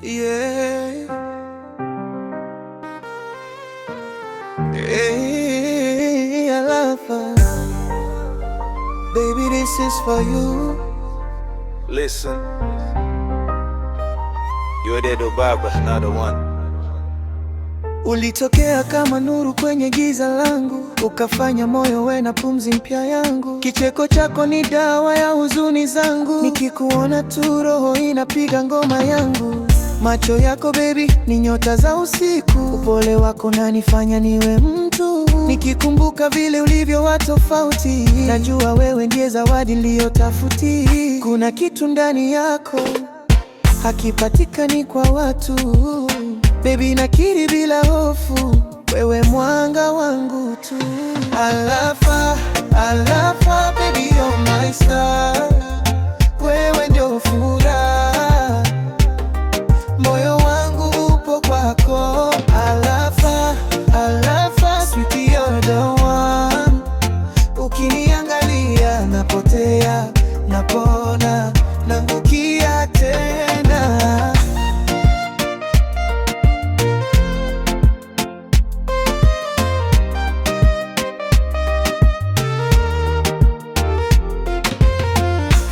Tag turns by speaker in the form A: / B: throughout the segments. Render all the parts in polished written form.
A: Yeah. Hey, I love her. Baby, this is for you.
B: Listen, you're the Baba, not the one.
A: Ulitokea kama nuru kwenye giza langu, ukafanya moyo we na pumzi mpya yangu. Kicheko chako ni dawa ya huzuni zangu, nikikuona tu roho inapiga ngoma yangu. Macho yako baby ni nyota za usiku, upole wako nanifanya niwe mtu. Nikikumbuka vile ulivyo wa tofauti, najua wewe ndiye zawadi niliyotafuti. Kuna kitu ndani yako hakipatikani kwa watu. Baby, nakiri bila hofu, wewe mwanga wangu tu. I love her, baby, you're my star. Wewe ndio furaha, moyo wangu upo kwako. I love her, sweetie, you're the one. Ukiniangalia napotea, napona, naangukia tena.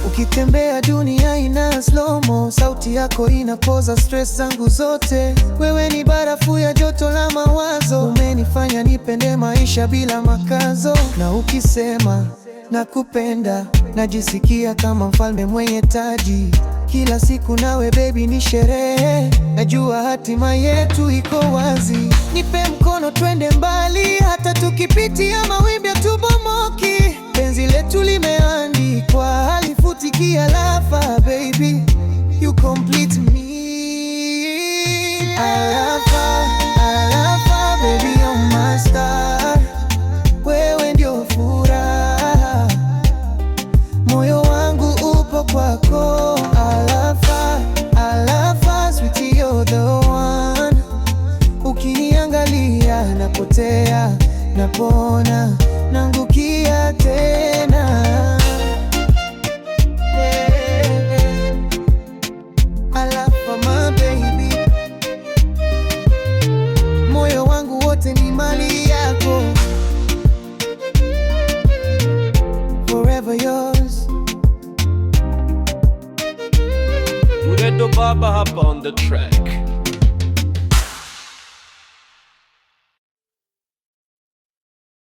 A: Ukitembea dunia ina slow-mo, sauti yako inapoza stress zangu zote. Wewe ni barafu ya joto la mawazo, umenifanya nipende maisha bila makazo. Na ukisema nakupenda, najisikia kama mfalme mwenye taji. Kila siku nawe baby ni sherehe, najua hatima yetu iko wazi. Nipe mkono twende mbali, hata tukipitia mawimbi hatubomoki. Penzi letu limeandikwa, halifutiki. I love her, baby, you complete me. I love her, baby, you're my star. Wewe ndio furaha, moyo wangu upo kwako. I love her, sweetie, you're the one. Ukiniangalia napotea, napona, naangukia tena. I love her, my baby, moyo wangu wote ni mali yako. Forever yours.
B: You're the Baba hapa on the track.